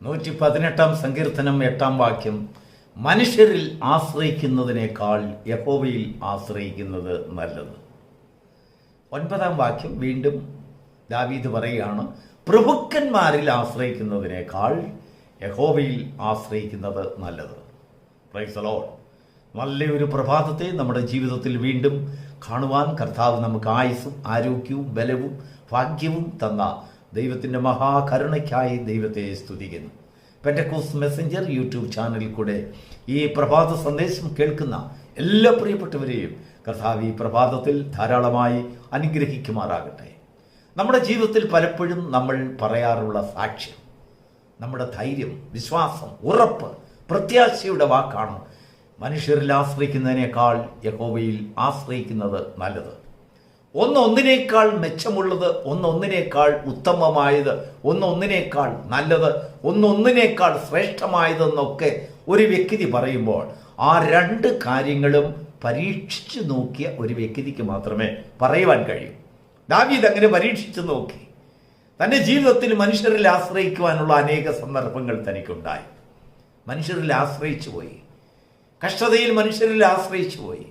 118 സങ്കീർത്തനം 8 വാക്യം, മനുഷ്യരിൽ ആശ്രയിക്കുന്നതിനേക്കാൾ യഹോവയിൽ ആശ്രയിക്കുന്നത് നല്ലത്. 9 വാക്യം വീണ്ടും ദാവീദ് പറയുകയാണ്, പ്രഭുക്കന്മാരിൽ ആശ്രയിക്കുന്നതിനേക്കാൾ യഹോവയിൽ ആശ്രയിക്കുന്നത് നല്ലത്. Praise the Lord. നല്ലൊരു പ്രഭാതത്തെ നമ്മുടെ ജീവിതത്തിൽ വീണ്ടും കാണുവാൻ കർത്താവ് നമുക്ക് ആയുസ്സും ആരോഗ്യവും ബലവും ഭാഗ്യവും തന്ന ദൈവത്തിൻ്റെ മഹാകരുണയ്ക്കായി ദൈവത്തെ സ്തുതിക്കുന്നു. പെന്റക്കോസ്റ്റ് മെസ്സഞ്ചർ യൂട്യൂബ് ചാനലിൽ കൂടെ ഈ പ്രഭാത സന്ദേശം കേൾക്കുന്ന എല്ലാ പ്രിയപ്പെട്ടവരെയും കർത്താവ് ഈ പ്രഭാതത്തിൽ ധാരാളമായി അനുഗ്രഹിക്കുമാറാകട്ടെ. നമ്മുടെ ജീവിതത്തിൽ പലപ്പോഴും നമ്മൾ പറയാറുള്ള സാക്ഷ്യം, നമ്മുടെ ധൈര്യം, വിശ്വാസം, ഉറപ്പ്, പ്രത്യാശയുടെ വാക്കാണ് മനുഷ്യരിൽ ആശ്രയിക്കുന്നതിനേക്കാൾ യഹോവയിൽ ആശ്രയിക്കുന്നത് നല്ലത്. ഒന്നൊന്നിനേക്കാൾ മെച്ചമുള്ളത്, ഒന്നൊന്നിനേക്കാൾ ഉത്തമമായത്, ഒന്നൊന്നിനേക്കാൾ നല്ലത്, ഒന്നൊന്നിനേക്കാൾ ശ്രേഷ്ഠമായതെന്നൊക്കെ ഒരു വ്യക്തി പറയുമ്പോൾ ആ രണ്ട് കാര്യങ്ങളും പരീക്ഷിച്ചു നോക്കിയ ഒരു വ്യക്തിക്ക് മാത്രമേ പറയുവാൻ കഴിയൂ. ദാവീദ് അങ്ങനെ പരീക്ഷിച്ചു നോക്കി. തൻ്റെ ജീവിതത്തിൽ മനുഷ്യരിൽ ആശ്രയിക്കുവാനുള്ള അനേക സന്ദർഭങ്ങൾ തനിക്കുണ്ടായി. മനുഷ്യരിൽ ആശ്രയിച്ചു പോയി, കഷ്ടതയിൽ മനുഷ്യരിൽ ആശ്രയിച്ചു പോയി,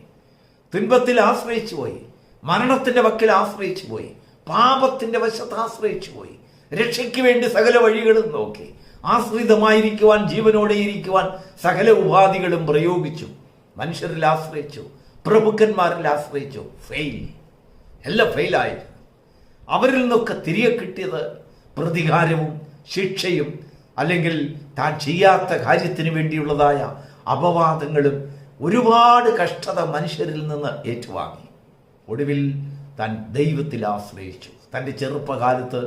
തുൻപത്തിൽ ആശ്രയിച്ചു പോയി, മരണത്തിൻ്റെ വക്കിൽ ആശ്രയിച്ചു പോയി, പാപത്തിൻ്റെ വശത്ത് ആശ്രയിച്ചു പോയി, രക്ഷയ്ക്ക് വേണ്ടി സകല വഴികളും നോക്കി, ആശ്രിതമായിരിക്കുവാൻ, ജീവനോടെ ഇരിക്കുവാൻ സകല ഉപാധികളും പ്രയോഗിച്ചു. മനുഷ്യരിൽ ആശ്രയിച്ചു, പ്രഭുക്കന്മാരിൽ ആശ്രയിച്ചു, എല്ലാം ഫെയിലായിരുന്നു. അവരിൽ നിന്നൊക്കെ തിരികെ കിട്ടിയത് പ്രതികാരവും ശിക്ഷയും, അല്ലെങ്കിൽ താൻ ചെയ്യാത്ത കാര്യത്തിന് വേണ്ടിയുള്ളതായ അപവാദങ്ങളും, ഒരുപാട് കഷ്ടത മനുഷ്യരിൽ നിന്ന് ഏറ്റുവാങ്ങി. ഒടുവിൽ താൻ ദൈവത്തിൽ ആശ്രയിച്ചു. തൻ്റെ ചെറുപ്പകാലത്ത്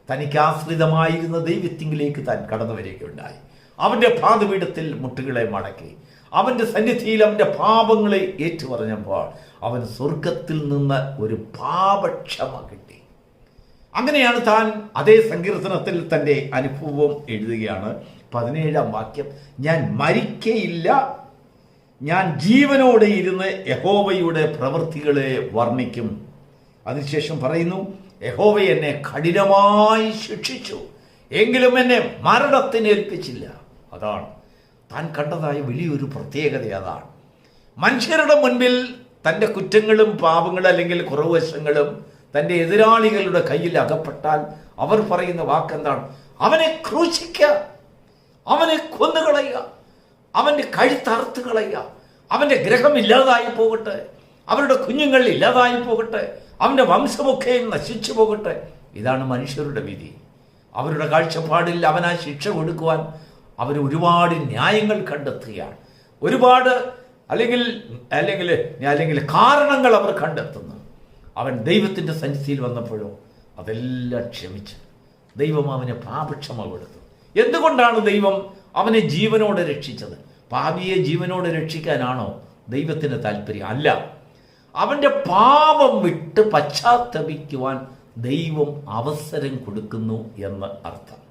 തനിക്ക് ആശ്രിതമായിരുന്ന ദൈവത്തിങ്കിലേക്ക് താൻ കടന്നു വരികയുണ്ടായി. അവൻ്റെ പാദപീഠത്തിൽ മുട്ടുകളെ മടക്കി അവൻ്റെ സന്നിധിയിൽ അവൻ്റെ പാപങ്ങളെ ഏറ്റുപറഞ്ഞപ്പോൾ അവൻ സ്വർഗത്തിൽ നിന്ന് ഒരു പാപക്ഷമ കിട്ടി. അങ്ങനെയാണ് താൻ അതേ സങ്കീർത്തനത്തിൽ തൻ്റെ അനുഭവം എഴുതുകയാണ്. 17 വാക്യം, ഞാൻ മരിക്കയില്ല, ഞാൻ ജീവനോടെ ഇരുന്ന് യഹോവയുടെ പ്രവൃത്തികളെ വർണ്ണിക്കും. അതിനുശേഷം പറയുന്നു, യഹോവ എന്നെ കഠിനമായി ശിക്ഷിച്ചു, എങ്കിലും എന്നെ മരണത്തിന് ഏൽപ്പിച്ചില്ല. അതാണ് താൻ കണ്ടതായ വലിയൊരു പ്രത്യേകത. അതാണ് മനുഷ്യരുടെ മുൻപിൽ തൻ്റെ കുറ്റങ്ങളും പാപങ്ങളും അല്ലെങ്കിൽ കുറവശങ്ങളും തൻ്റെ എതിരാളികളുടെ കയ്യിൽ അകപ്പെട്ടാൽ അവർ പറയുന്ന വാക്കെന്താണ്? അവനെ ക്രൂശിക്കുക, അവനെ കൊന്നുകളയുക, അവൻ്റെ കഴുത്തറുത്ത് കളയുക, അവൻ്റെ ഗ്രഹം ഇല്ലാതായി പോകട്ടെ, അവരുടെ കുഞ്ഞുങ്ങൾ ഇല്ലാതായി പോകട്ടെ, അവൻ്റെ വംശമൊക്കെ നശിച്ചു പോകട്ടെ. ഇതാണ് മനുഷ്യരുടെ വിധി. അവരുടെ കാഴ്ചപ്പാടിൽ അവനാ ശിക്ഷ കൊടുക്കുവാൻ അവർ ഒരുപാട് ന്യായങ്ങൾ കണ്ടെത്തുകയാണ്. ഒരുപാട് അല്ലെങ്കിൽ കാരണങ്ങൾ അവർ കണ്ടെത്തുന്നു. അവൻ ദൈവത്തിൻ്റെ സന്നിധിയിൽ വന്നപ്പോഴോ അതെല്ലാം ക്ഷമിച്ച് ദൈവം അവന് പാപക്ഷമ കൊടുത്തു. എന്തുകൊണ്ടാണ് ദൈവം അവനെ ജീവനോടെ രക്ഷിച്ചത്? പാപിയെ ജീവനോടെ രക്ഷിക്കാനാണോ ദൈവത്തിന് താല്പര്യം? അല്ല, അവൻ്റെ പാപം വിട്ട് പശ്ചാത്തപിക്കുവാൻ ദൈവം അവസരം കൊടുക്കുന്നു എന്ന് അർത്ഥം.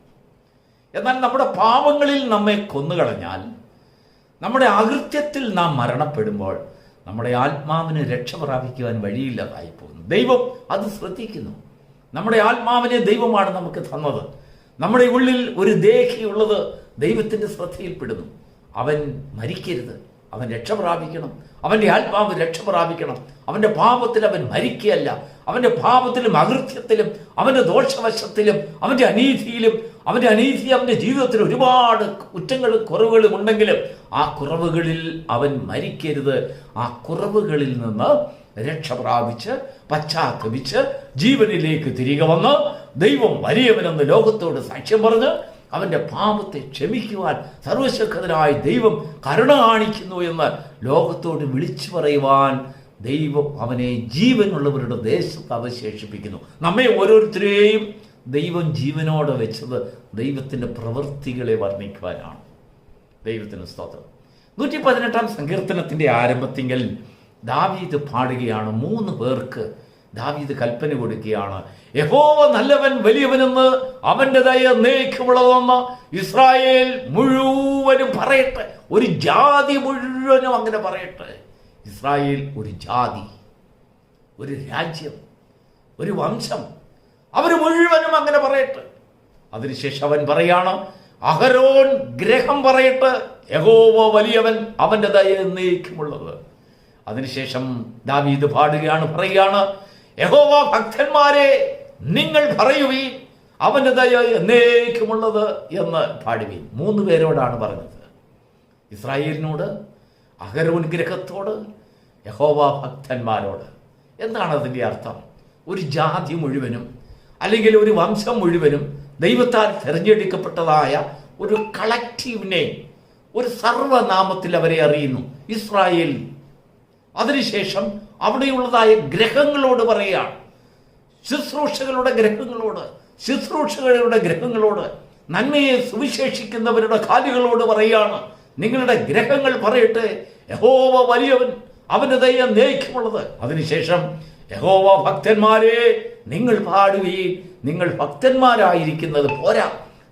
എന്നാൽ നമ്മുടെ പാപങ്ങളിൽ നമ്മെ കൊന്നുകളഞ്ഞാൽ, നമ്മുടെ അകൃത്യത്തിൽ നാം മരണപ്പെടുമ്പോൾ നമ്മുടെ ആത്മാവിന് രക്ഷ പ്രാപിക്കുവാൻ വഴിയില്ലാതായി പോകുന്നു. ദൈവം അത് ശ്രദ്ധിക്കുന്നു. നമ്മുടെ ആത്മാവിനെ ദൈവമാണ് നമുക്ക് തന്നത്. നമ്മുടെ ഉള്ളിൽ ഒരു ദേഹിയുള്ളത് ദൈവത്തിൻ്റെ ശ്രദ്ധയിൽപ്പെടുന്നു. അവൻ മരിക്കരുത്, അവൻ രക്ഷ പ്രാപിക്കണം, അവൻ്റെ ആത്മാവ് രക്ഷ പ്രാപിക്കണം. അവൻ്റെ പാപത്തിൽ അവൻ മരിക്കുകയല്ല, അവൻ്റെ പാപത്തിലും അകൃത്യത്തിലും അവൻ്റെ ദോഷവശത്തിലും അവൻ്റെ അനീതിയിലും അവൻ്റെ ജീവിതത്തിൽ ഒരുപാട് കുറ്റങ്ങളും കുറവുകളും ഉണ്ടെങ്കിലും ആ കുറവുകളിൽ അവൻ മരിക്കരുത്. ആ കുറവുകളിൽ നിന്ന് രക്ഷ പ്രാപിച്ച് പശ്ചാത്തപിച്ച് ജീവനിലേക്ക് തിരികെ വന്ന് ദൈവം വലിയവനെന്ന് ലോകത്തോട് സാക്ഷ്യം പറഞ്ഞ് അവൻ്റെ പാപത്തെ ക്ഷമിക്കുവാൻ സർവശക്തനായ ദൈവം കരുണ കാണിക്കുന്നു എന്ന് ലോകത്തോട് വിളിച്ചു പറയുവാൻ ദൈവം അവനെ ജീവനുള്ളവരുടെ ദേശത്ത് അവശേഷിപ്പിക്കുന്നു. നമ്മെ ഓരോരുത്തരെയും ദൈവം ജീവനോടെ വെച്ചത് ദൈവത്തിൻ്റെ പ്രവൃത്തികളെ വർണ്ണിക്കുവാനാണ്. ദൈവത്തിന് സ്തോത്രം. 118 സങ്കീർത്തനത്തിൻ്റെ ആരംഭത്തിങ്കൽ ദാവീദ് പാടുകയാണ്. 3 പേർക്ക് ദാവീദ് കൽപ്പന കൊടുക്കുകയാണ്. യഹോവ നല്ലവൻ, വലിയവനെന്ന്, അവൻ്റെ ദയ എന്നേക്കുമുള്ളതെന്ന് ഇസ്രായേൽ മുഴുവനും പറയട്ടെ. ഒരു ജാതി മുഴുവനും അങ്ങനെ പറയട്ടെ. ഇസ്രായേൽ ഒരു ജാതി, ഒരു രാജ്യം, ഒരു വംശം, അവർ മുഴുവനും അങ്ങനെ പറയട്ടെ. അതിനുശേഷം അവൻ പറയാണ്, അഹരോൻ ഗ്രഹം പറയട്ടെ, യഹോവ വലിയവൻ, അവന്റെ ദയ എന്നേക്കുമുള്ളത്. അതിനുശേഷം ദാവീദ് പാടുകയാണ്, പറയുകയാണ്, യഹോവ ഭക്തന്മാരെ നിങ്ങൾ പറയുവീൻ, അവന്റെ ദയ എന്നേക്കുമുള്ളത് എന്ന് പാടുവീൻ. 3 പേരോടാണ് പറഞ്ഞത്. ഇസ്രായേലിനോട്, അഹരോൻ ഗ്രഹത്തോട്, യഹോവ ഭക്തന്മാരോട്. എന്താണ് അതിൻ്റെ അർത്ഥം? ഒരു ജാതി മുഴുവനും അല്ലെങ്കിൽ ഒരു വംശം മുഴുവനും ദൈവത്താൽ തിരഞ്ഞെടുക്കപ്പെട്ടതായ ഒരു കളക്റ്റീവിനെ ഒരു സർവനാമത്തിൽ അവരെ അറിയുന്നു, ഇസ്രായേൽ. അതിനുശേഷം അവിടെയുള്ളതായ ഗ്രഹങ്ങളോട് പറയുകയാണ്, ശുശ്രൂഷകളുടെ ഗ്രഹങ്ങളോട്, നന്മയെ സുവിശേഷിക്കുന്നവരുടെ കാലുകളോട് പറയുകയാണ്, നിങ്ങളുടെ ഗ്രഹങ്ങൾ പറയട്ടെ, യഹോവ വലിയവൻ, അവന്റെ ദയ എന്നേക്കുമുള്ളത്. അതിനുശേഷം യഹോവ ഭക്തന്മാരെ നിങ്ങൾ പാടുകയും, നിങ്ങൾ ഭക്തന്മാരായിരിക്കുന്നത് പോരാ,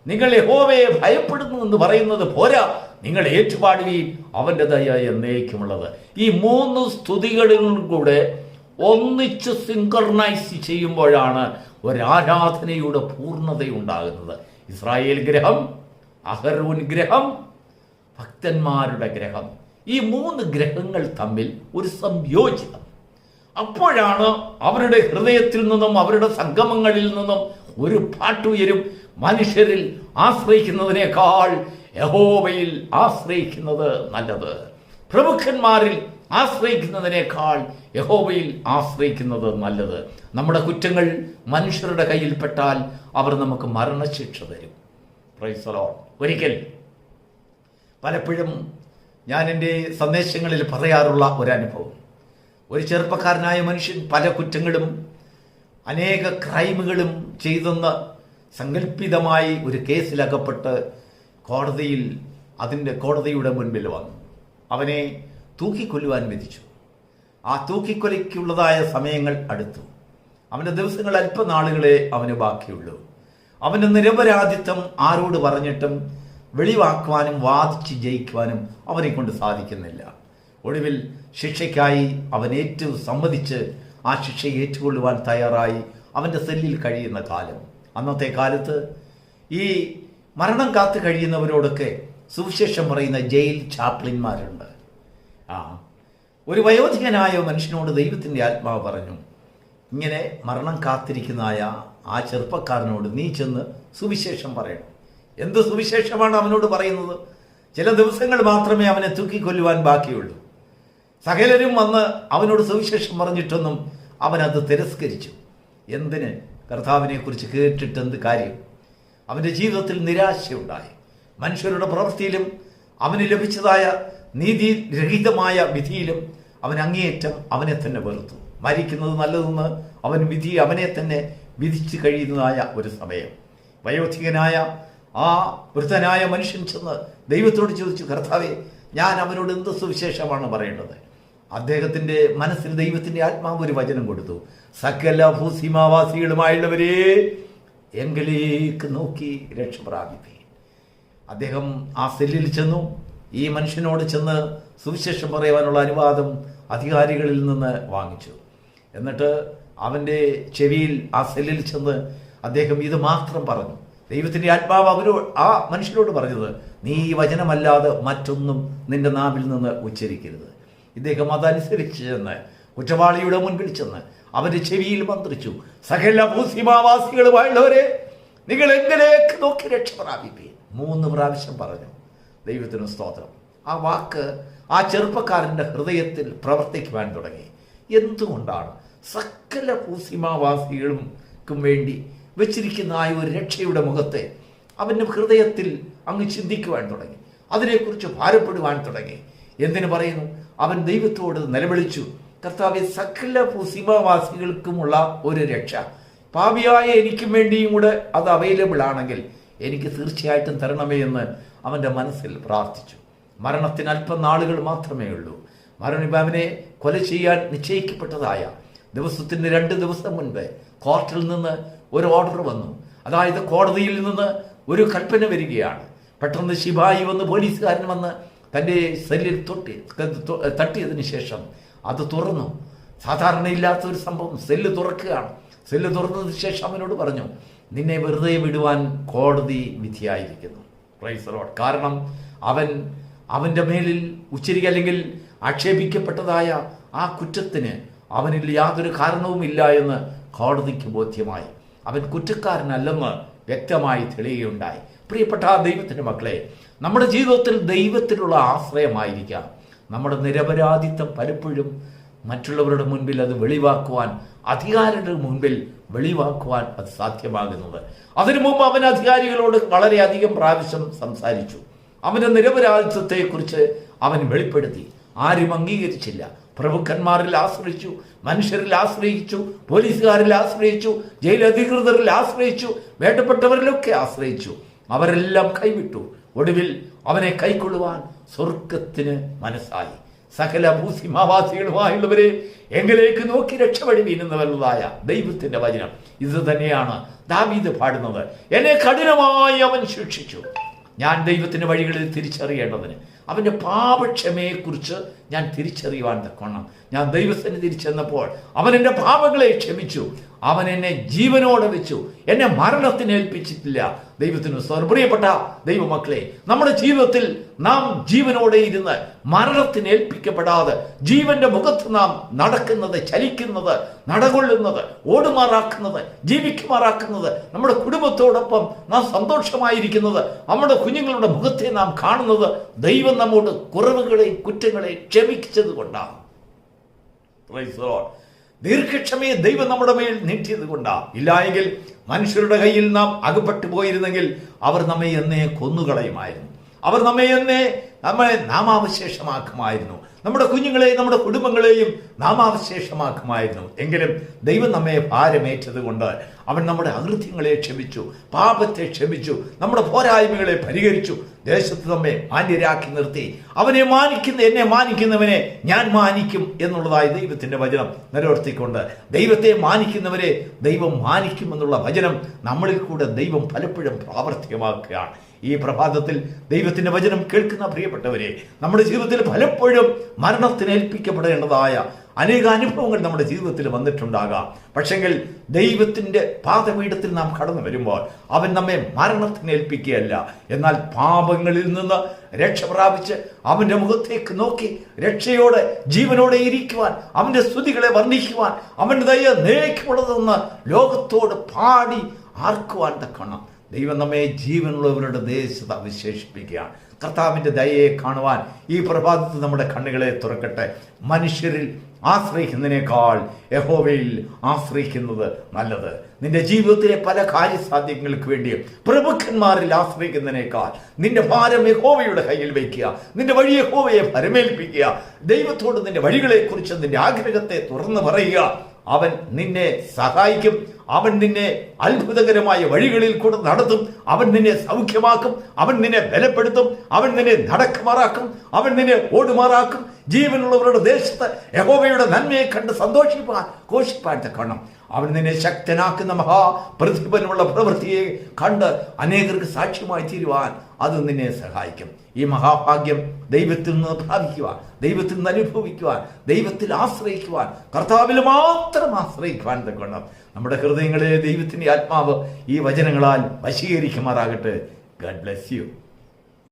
നിങ്ങൾ യഹോവയെ ഭയപ്പെടുന്നു എന്ന് പറയുന്നത് പോരാ, നിങ്ങൾ ഏറ്റുപാടുകയും അവന്റെ ദയ എന്നേക്കുമുള്ളത്. ഈ 3 സ്തുതികളിലും കൂടെ ഒന്നിച്ച് സിങ്കർണൈസ് ചെയ്യുമ്പോഴാണ് ഒരാരാധനയുടെ പൂർണ്ണതയുണ്ടാകുന്നത്. ഇസ്രായേൽ ഗ്രഹം, അഹരോൻ ഗ്രഹം, ഭക്തന്മാരുടെ ഗ്രഹം, ഈ 3 ഗ്രഹങ്ങൾ തമ്മിൽ ഒരു സംയോജിതം. അപ്പോഴാണ് അവരുടെ ഹൃദയത്തിൽ നിന്നും അവരുടെ സംഗമങ്ങളിൽ നിന്നും ഒരു പാട്ടുയരും, മനുഷ്യരിൽ ആശ്രയിക്കുന്നതിനേക്കാൾ യഹോവയിൽ ആശ്രയിക്കുന്നത് നല്ലത്, പ്രമുഖന്മാരിൽ ആശ്രയിക്കുന്നതിനേക്കാൾ യഹോവയിൽ ആശ്രയിക്കുന്നത് നല്ലത്. നമ്മുടെ കുറ്റങ്ങൾ മനുഷ്യരുടെ കയ്യിൽപ്പെട്ടാൽ അവർ നമുക്ക് മരണശിക്ഷ തരും. Praise the Lord. ഒരിക്കൽ പലപ്പോഴും ഞാൻ എൻ്റെ സന്ദേശങ്ങളിൽ പറയാറുള്ള ഒരനുഭവം, ഒരു ചെറുപ്പക്കാരനായ മനുഷ്യൻ പല കുറ്റങ്ങളും അനേക ക്രൈമുകളും ചെയ്തെന്ന് സങ്കല്പിതമായി ഒരു കേസിലകപ്പെട്ട് കോടതിയുടെ മുൻപിൽ വന്നു. അവനെ തൂക്കിക്കൊല്ലുവാൻ വിധിച്ചു. ആ തൂക്കിക്കൊലയ്ക്കുള്ളതായ സമയങ്ങൾ അടുത്തു. അവൻ്റെ ദിവസങ്ങൾ അല്പനാളുകളെ അവന് ബാക്കിയുള്ളൂ. അവൻ്റെ നിരപരാധിത്വം ആരോട് പറഞ്ഞിട്ടും വെളിവാക്കുവാനും വാദിച്ച് ജയിക്കുവാനും അവനെ കൊണ്ട് സാധിക്കുന്നില്ല. ഒടുവിൽ ശിക്ഷയ്ക്കായി അവൻ സമ്മതിച്ച് ആ ശിക്ഷയെ ഏറ്റുകൊള്ളുവാൻ തയ്യാറായി അവൻ്റെ സെല്ലിൽ കഴിയുന്ന കാലം. അന്നത്തെ കാലത്ത് ഈ മരണം കാത്തു കഴിയുന്നവരോടൊക്കെ സുവിശേഷം പറയുന്ന ജയിൽ ചാപ്ലിന്മാരുണ്ട്. ഒരു വയോധികനായ മനുഷ്യനോട് ദൈവത്തിൻ്റെ ആത്മാവ് പറഞ്ഞു, ഇങ്ങനെ മരണം കാത്തിരിക്കുന്നതായ ആ ചെറുപ്പക്കാരനോട് നീ ചെന്ന് സുവിശേഷം പറയണം. എന്ത് സുവിശേഷമാണ് അവനോട് പറയുന്നത്? ചില ദിവസങ്ങൾ മാത്രമേ അവനെ തൂക്കിക്കൊല്ലുവാൻ ബാക്കിയുള്ളൂ. സകലരും വന്ന് അവനോട് സുവിശേഷം പറഞ്ഞിട്ടൊന്നും അവനത് തിരസ്കരിച്ചു. എന്തിന്? കർത്താവിനെ കുറിച്ച് കേട്ടിട്ട് എന്ത് കാര്യം? അവൻ്റെ ജീവിതത്തിൽ നിരാശയുണ്ടായി. മനുഷ്യരുടെ പ്രവൃത്തിയിലും അവന് ലഭിച്ചതായ നീതിരഹിതമായ വിധിയിലും അവൻ അങ്ങേയറ്റം അവനെ തന്നെ വെറുത്തു. മരിക്കുന്നത് നല്ലതെന്ന് അവനെ തന്നെ വിധിച്ചു കഴിയുന്നതായ ഒരു സമയം. വയോധികനായ ആ വൃദ്ധനായ മനുഷ്യൻ ചെന്ന് ദൈവത്തോട് ചോദിച്ചു, കർത്താവേ, ഞാൻ അവനോട് എന്ത് സുവിശേഷമാണ് പറയേണ്ടത്? അദ്ദേഹത്തിൻ്റെ മനസ്സിൽ ദൈവത്തിൻ്റെ ആത്മാവ് ഒരു വചനം കൊടുത്തു, സകല ഭൂസീമാവാസികളുമായുള്ളവരെ എങ്കിലേക്ക് നോക്കി രക്ഷ പ്രാപിപ്പീൻ. അദ്ദേഹം ആ സെല്ലിൽ ചെന്നു. ഈ മനുഷ്യനോട് ചെന്ന് സുവിശേഷം പറയുവാനുള്ള അനുവാദം അധികാരികളിൽ നിന്ന് വാങ്ങിച്ചു. എന്നിട്ട് അവൻ്റെ ചെവിയിൽ ആ സെല്ലിൽ ചെന്ന് അദ്ദേഹം ഇത് മാത്രം പറഞ്ഞു. ദൈവത്തിൻ്റെ ആത്മാവ് ആ മനുഷ്യനോട് പറഞ്ഞത്, നീ ഈ വചനമല്ലാതെ മറ്റൊന്നും നിന്റെ നാവിൽ നിന്ന് ഉച്ചരിക്കരുത്. ഇദ്ദേഹം അതനുസരിച്ച് ചെന്ന് കുറ്റവാളിയുടെ മുൻപിൽ ചെന്ന് അവൻ്റെ ചെവിയിൽ മന്ത്രിച്ചു, സകല ഭൂസീമാവാസികളുമായുള്ളവരെ നിങ്ങൾ എങ്കിലേക്ക് നോക്കി രക്ഷ പ്രാപിപ്പീൻ. 3 പ്രാവശ്യം പറഞ്ഞു. ദൈവത്തിന് സ്തോത്രം. ആ വാക്ക് ആ ചെറുപ്പക്കാരൻ്റെ ഹൃദയത്തിൽ പ്രവർത്തിക്കുവാൻ തുടങ്ങി. എന്തുകൊണ്ടാണ്? സകല ഭൂസീമാവാസികൾക്കും വേണ്ടി വെച്ചിരിക്കുന്ന ആ ഒരു രക്ഷയുടെ മുഖത്തെ അവൻ്റെ ഹൃദയത്തിൽ അങ്ങ് ചിന്തിക്കുവാൻ തുടങ്ങി. അതിനെക്കുറിച്ച് ഭാരപ്പെടുവാൻ തുടങ്ങി. എന്തിനു പറയുന്നു? അവൻ ദൈവത്തോട് നിലവിളിച്ചു, കർത്താവേ, സകല ഭൂസീമാവാസികൾക്കുമുള്ള ഒരു രക്ഷ പാപിയായ എനിക്കും വേണ്ടിയും കൂടെ അത് അവൈലബിൾ ആണെങ്കിൽ എനിക്ക് തീർച്ചയായിട്ടും തരണമേ എന്ന് അവൻ്റെ മനസ്സിൽ പ്രാർത്ഥിച്ചു. മരണത്തിന് അല്പം നാളുകൾ മാത്രമേ ഉള്ളൂ. അവനെ കൊല ചെയ്യാൻ നിശ്ചയിക്കപ്പെട്ടതായ ദിവസത്തിന് 2 ദിവസം മുൻപ് കോർട്ടിൽ നിന്ന് ഒരു ഓർഡർ വന്നു. അതായത് കോടതിയിൽ നിന്ന് ഒരു കൽപ്പന വരികയാണ്. പെട്ടെന്ന് ശിപായി വന്ന്, പോലീസുകാരൻ വന്ന് തൻ്റെ സെല്ലിൽ തട്ടിയതിന് ശേഷം അത് തുറന്നു. സാധാരണയില്ലാത്തൊരു സംഭവം. സെല്ല് തുറക്കുകയാണ്. സെല്ല് തുറന്നതിന് ശേഷം അവനോട് പറഞ്ഞു, നിന്നെ വെറുതെ വിടുവാൻ കോടതി വിധിയായിരിക്കുന്നു. Praise the Lord. കാരണം അവൻ്റെ മേലിൽ അല്ലെങ്കിൽ ആക്ഷേപിക്കപ്പെട്ടതായ ആ കുറ്റത്തിന് അവനിൽ യാതൊരു കാരണവുമില്ല എന്ന് കോടതിക്ക് ബോധ്യമായി. അവൻ കുറ്റക്കാരനല്ലെന്ന് വ്യക്തമായി തെളിയുകയുണ്ടായി. പ്രിയപ്പെട്ട ദൈവത്തിൻ്റെ മക്കളെ, നമ്മുടെ ജീവിതത്തിൽ ദൈവത്തിലുള്ള ആശ്രയമായിരിക്കാം നമ്മുടെ നിരപരാധിത്വം പലപ്പോഴും മറ്റുള്ളവരുടെ മുൻപിൽ അത് വെളിവാക്കുവാൻ, അധികാരികളുടെ മുൻപിൽ വെളിവാക്കുവാൻ അത് സാധ്യമാകുന്നത്. അതിനു മുമ്പ് അവൻ അധികാരികളോട് വളരെയധികം പ്രാവശ്യം സംസാരിച്ചു. അവൻ്റെ നിരപരാധിത്വത്തെക്കുറിച്ച് അവൻ വെളിപ്പെടുത്തി. ആരും അംഗീകരിച്ചില്ല. പ്രഭുക്കന്മാരിൽ ആശ്രയിച്ചു, മനുഷ്യരിൽ ആശ്രയിച്ചു, പോലീസുകാരിൽ ആശ്രയിച്ചു, ജയിലധികൃതരിൽ ആശ്രയിച്ചു, വേണ്ടപ്പെട്ടവരിലൊക്കെ ആശ്രയിച്ചു. അവരെല്ലാം കൈവിട്ടു. ഒടുവിൽ അവനെ കൈക്കൊള്ളുവാൻ സ്വർഗത്തിന് മനസ്സായി. സകല ഭൂസിമാവാസികളുമായുള്ളവരെ എങ്കിലേക്ക് നോക്കി രക്ഷപ്പെടുവീൻ എന്ന് വലുതായ ദൈവത്തിന്റെ വചനം ഇത് തന്നെയാണ് ദാവീദ് പാടുന്നത്. എന്നെ കഠിനമായി അവൻ ശിക്ഷിച്ചു. ഞാൻ ദൈവത്തിന്റെ വഴികളിൽ തിരിച്ചറിയേണ്ടതിന്, അവന്റെ പാപക്ഷമയെക്കുറിച്ച് ഞാൻ തിരിച്ചറിയുവാൻ തക്കവണ്ണം ഞാൻ ദൈവസന്നിധിയിൽ ചെന്നപ്പോൾ അവൻ എൻ്റെ പാപങ്ങളെ ക്ഷമിച്ചു. അവൻ എന്നെ ജീവനോടെ വെച്ചു, എന്നെ മരണത്തിന് ഏൽപ്പിച്ചിട്ടില്ല. ദൈവത്തിന് പ്രിയപ്പെട്ട ദൈവമക്കളെ, നമ്മുടെ ജീവിതത്തിൽ നാം ജീവനോടെ ഇരുന്ന് മരണത്തിന് ഏൽപ്പിക്കപ്പെടാതെ ജീവന്റെ മുഖത്ത് നാം നടക്കുന്നത്, ചലിക്കുന്നത്, നടകൊള്ളുന്നത്, ഓടുമാറാക്കുന്നത്, ജീവിക്കുമാറാക്കുന്നത്, നമ്മുടെ കുടുംബത്തോടൊപ്പം നാം സന്തോഷമായിരിക്കുന്നത്, നമ്മുടെ കുഞ്ഞുങ്ങളുടെ മുഖത്തെ നാം കാണുന്നത് ദൈവം നമ്മോട് കുറവുകളെയും കുറ്റങ്ങളെയും ക്ഷമിച്ചത് കൊണ്ടാണ്. ദീർഘക്ഷമയെ ദൈവം നമ്മുടെ മേൽ നീട്ടിയത് കൊണ്ടാണ്. ഇല്ലായെങ്കിൽ മനുഷ്യരുടെ കയ്യിൽ നാം അകപ്പെട്ടു പോയിരുന്നെങ്കിൽ അവർ നമ്മെ എന്നേ കൊന്നുകളയുമായിരുന്നു. അവർ നമ്മെ നാമാവശേഷമാക്കുമായിരുന്നു. നമ്മുടെ കുഞ്ഞുങ്ങളെയും നമ്മുടെ കുടുംബങ്ങളെയും നാമാവശേഷമാക്കുമായിരുന്നു. എങ്കിലും ദൈവം നമ്മെ ഭാരമേറ്റത് കൊണ്ട് അവൻ നമ്മുടെ അകൃത്യങ്ങളെ ക്ഷമിച്ചു, പാപത്തെ ക്ഷമിച്ചു, നമ്മുടെ പോരായ്മകളെ പരിഹരിച്ചു, ദേശത്ത് നമ്മെ മാന്യരാക്കി നിർത്തി. എന്നെ മാനിക്കുന്നവനെ ഞാൻ മാനിക്കും എന്നുള്ളതായി ദൈവത്തിന്റെ വചനം നിലനിർത്തിക്കൊണ്ട് ദൈവത്തെ മാനിക്കുന്നവരെ ദൈവം മാനിക്കും എന്നുള്ള വചനം നമ്മളിൽ കൂടെ ദൈവം പലപ്പോഴും പ്രാവർത്തികമാക്കുകയാണ്. ഈ പ്രഭാതത്തിൽ ദൈവത്തിന്റെ വചനം കേൾക്കുന്ന പ്രിയപ്പെട്ടവരെ, നമ്മുടെ ജീവിതത്തിൽ പലപ്പോഴും മരണത്തിന് ഏൽപ്പിക്കപ്പെടേണ്ടതായ അനേക അനുഭവങ്ങൾ നമ്മുടെ ജീവിതത്തിൽ വന്നിട്ടുണ്ടാകാം. പക്ഷെങ്കിൽ ദൈവത്തിന്റെ പാദപീഠത്തിൽ നാം കടന്നു വരുമ്പോൾ അവൻ നമ്മെ മരണത്തിന് ഏൽപ്പിക്കുകയല്ല, എന്നാൽ പാപങ്ങളിൽ നിന്ന് രക്ഷ പ്രാപിച്ച് അവന്റെ മുഖത്തേക്ക് നോക്കി രക്ഷയോടെ ജീവനോടെ ഇരിക്കുവാൻ, അവന്റെ സ്തുതികളെ വർണ്ണിക്കുവാൻ, അവന്റെ ദയ നേക്കുള്ളതെന്ന് ലോകത്തോട് പാടി ആർക്കുവാൻ തക്കണം ദൈവം നമ്മെ ജീവനുള്ളവരുടെ ദേശത്ത് വിശേഷിപ്പിക്കുകയാണ്. കർത്താവിന്റെ ദയയെ കാണുവാൻ ഈ പ്രഭാതത്തിൽ നമ്മുടെ കണ്ണുകളെ തുറക്കട്ടെ. മനുഷ്യരിൽ ആശ്രയിക്കുന്നതിനേക്കാൾ യഹോവയിൽ ആശ്രയിക്കുന്നത് നല്ലത്. നിന്റെ ജീവിതത്തിലെ പല കാര്യസാധ്യങ്ങൾക്ക് വേണ്ടിയും പ്രഭുക്കന്മാരിൽ ആശ്രയിക്കുന്നതിനേക്കാൾ നിന്റെ ഭാരം യഹോവയുടെ കയ്യിൽ വയ്ക്കുക. നിന്റെ വഴി യഹോവയെ പരമേൽപ്പിക്കുക. ദൈവത്തോട് നിന്റെ വഴികളെ കുറിച്ച് നിന്റെ ആഗ്രഹത്തെ തുറന്നു പറയുക. അവൻ നിന്നെ സഹായിക്കും. അവൻ നിന്നെ അത്ഭുതകരമായ വഴികളിൽ കൂടെ നടത്തും. അവൻ നിന്നെ സൗഖ്യമാക്കും. അവൻ നിന്നെ ബലപ്പെടുത്തും. അവൻ നിന്നെ നടക്കുമാറാക്കും. അവൻ നിന്നെ ഓടുമാറാക്കും. ജീവനുള്ളവരുടെ ദേശത്ത് യഹോവയുടെ നന്മയെ കണ്ട് ഘോഷിപ്പാൻ തക്കണം. അവൻ നിന്നെ ശക്തനാക്കുന്ന മഹാപ്രതിഫലമുള്ള പ്രവൃത്തിയെ കണ്ട് അനേകർക്ക് സാക്ഷ്യമായി തീരുവാൻ അത് നിന്നെ സഹായിക്കും. ഈ മഹാഭാഗ്യം ദൈവത്തിൽ നിന്ന് പ്രാപിക്കുവാൻ, ദൈവത്തിൽ നിന്ന് അനുഭവിക്കുവാൻ, ദൈവത്തിൽ ആശ്രയിക്കുവാൻ, കർത്താവിൽ മാത്രം ആശ്രയിക്കുവാൻ തക്കണം നമ്മുടെ ഹൃദയങ്ങളെ ദൈവത്തിന്റെ ആത്മാവ് ഈ വചനങ്ങളാൽ വശീകരിക്കുമാറാകട്ടെ. God bless you.